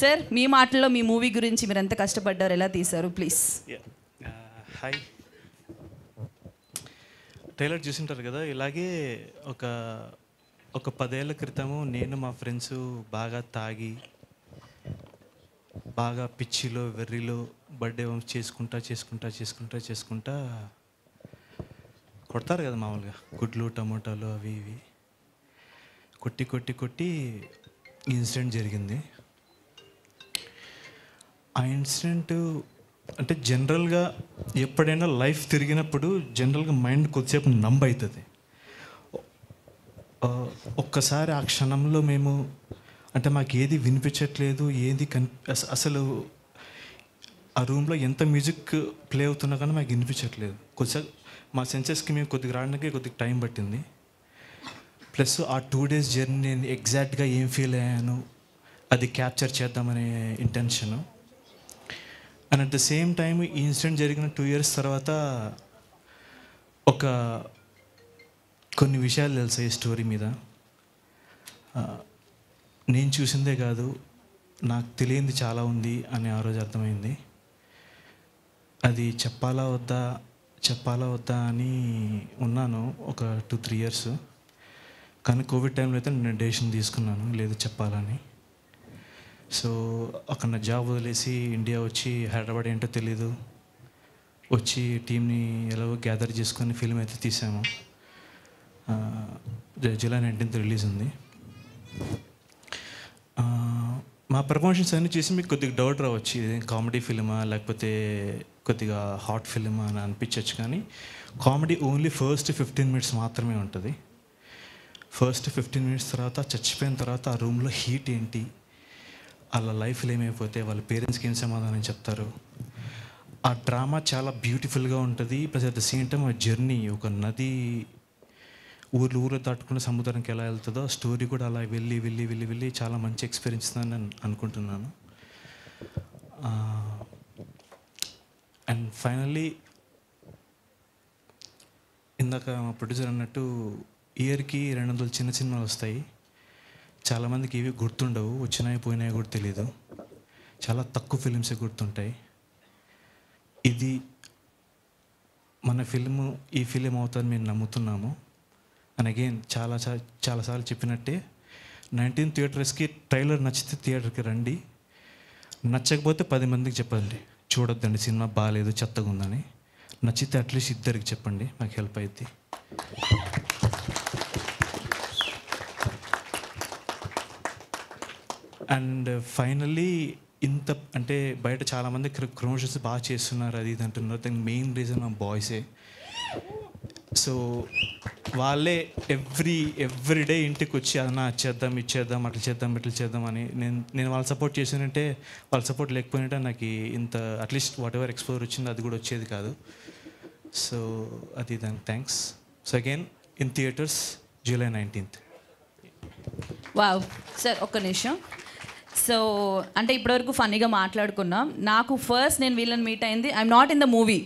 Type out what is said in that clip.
Sir మీ మాటల్లో మీ movie గురించి మీరు ఎంత కష్టపడ్డారు, ఎలా తీశారు ప్లీజ్? హాయ్, ట్రైలర్ చూసింటారు కదా. ఇలాగే ఒక 10 ఏళ్ల క్రితము నేను మా ఫ్రెండ్స్ బాగా తాగి బాగా పిచ్చిలో వెర్రిలో బర్త్డే చేసుకుంటా కొడతారు కదా మామూలుగా, గుడ్లు టమోటాలు అవి ఇవి కొట్టి ఇన్సిడెంట్ జరిగింది. ఆ ఇన్సిడెంట్ అంటే జనరల్గా ఎప్పుడైనా లైఫ్ తిరిగినప్పుడు జనరల్గా మైండ్ కొద్దిసేపు నంబ్ అవుతుంది. ఒక్కసారి ఆ క్షణంలో మేము అంటే మాకు ఏది వినిపించట్లేదు, ఏది అసలు ఆ రూమ్లో ఎంత మ్యూజిక్ ప్లే అవుతున్నా కానీ మాకు వినిపించట్లేదు. కొద్దిసేపు మా సెన్సెస్కి మేము కొద్దిగా రావడానికి కొద్దిగా టైం పట్టింది. ప్లస్ ఆ 2 days జర్నీ నేను ఎగ్జాక్ట్గా ఏం ఫీల్ అయ్యాను అది క్యాప్చర్ చేద్దామనే intention. And at the same time ఈ ఇన్సిడెంట్ జరిగిన 2 years తర్వాత కొన్ని విషయాలు తెలుసాయి ఈ స్టోరీ మీద. నేను చూసిందే కాదు, నాకు తెలియంది చాలా ఉంది అని ఆ రోజు అర్థమైంది. అది చెప్పాలా వద్దా అని ఉన్నాను ఒక 2-3 years. కానీ కోవిడ్ టైంలో అయితే నేను డెసిషన్ తీసుకున్నాను లేదు చెప్పాలని. సో అక్కడ నా జాబ్ వదిలేసి ఇండియా వచ్చి హైదరాబాద్ ఏంటో తెలీదు వచ్చి టీంని ఎలాగో గ్యాదర్ చేసుకొని ఫిల్మ్ అయితే తీసాము. July 19th రిలీజ్ ఉంది. మా ప్రమోషన్స్ అన్నీ చూసి మీకు కొద్దిగా డౌట్ రావచ్చు, ఇది కామెడీ ఫిల్మా లేకపోతే కొద్దిగా హాట్ ఫిల్మా అని అనిపించవచ్చు. కానీ కామెడీ ఓన్లీ ఫస్ట్ 15 minutes మాత్రమే ఉంటుంది. ఫస్ట్ 15 minutes తర్వాత చచ్చిపోయిన తర్వాత ఆ రూమ్లో హీట్ ఏంటి, వాళ్ళ లైఫ్లో ఏమైపోతే వాళ్ళ పేరెంట్స్కి ఏం సమాధానం చెప్తారు, ఆ డ్రామా చాలా బ్యూటిఫుల్గా ఉంటుంది. Plus at the same time ఆ జర్నీ, ఒక నది ఊరు దాటుకున్న సముద్రానికి ఎలా వెళ్తుందో స్టోరీ కూడా అలా వెళ్ళి చాలా మంచి ఎక్స్పీరియన్స్ అని నేను అనుకుంటున్నాను. అండ్ ఫైనల్లీ ఇందాక మా ప్రొడ్యూసర్ అన్నట్టు ఇయర్కి 200 చిన్న సినిమాలు వస్తాయి. చాలామందికి ఇవి గుర్తుండవు, వచ్చినాయి పోయినాయి కూడా తెలీదు. చాలా తక్కువ ఫిలిమ్సే గుర్తుంటాయి. ఇది మన ఈ ఫిలిం అవుతుందని మేము నమ్ముతున్నాము. అండ్ అగైన్ చాలాసార్లు చెప్పినట్టే 19 theatresకి ట్రైలర్ నచ్చితే థియేటర్కి రండి, నచ్చకపోతే 10 మందికి చెప్పండి చూడొద్దండి సినిమా బాగాలేదు చెత్తగా ఉందని. నచ్చితే అట్లీస్ట్ 2 చెప్పండి, మాకు హెల్ప్ అవుతుంది. అండ్ ఫైనల్లీ ఇంత అంటే బయట చాలామంది ప్రమోషన్స్ బాగా చేస్తున్నారు అది ఇది అంటున్నారు. దానికి మెయిన్ రీజన్ మా బాయ్సే. సో వాళ్ళే ఎవ్రీ డే ఇంటికి వచ్చి అదన్నా చేద్దాం అట్లా చేద్దాం అని నేను వాళ్ళ సపోర్ట్ చేసానంటే, వాళ్ళ సపోర్ట్ లేకపోయినట్టే నాకు ఇంత అట్లీస్ట్ వాట్ ఎవర్ ఎక్స్పోజర్ వచ్చిందో అది కూడా వచ్చేది కాదు. సో అది దానికి thanks. So again in theatres July 19th. Wow sir, ఒక్క నిమిషం. సో అంటే ఇప్పటివరకు ఫన్నీగా మాట్లాడుకున్నాం. నాకు ఫస్ట్ నేను వీళ్ళని మీట్ అయింది, I'm not in the movie,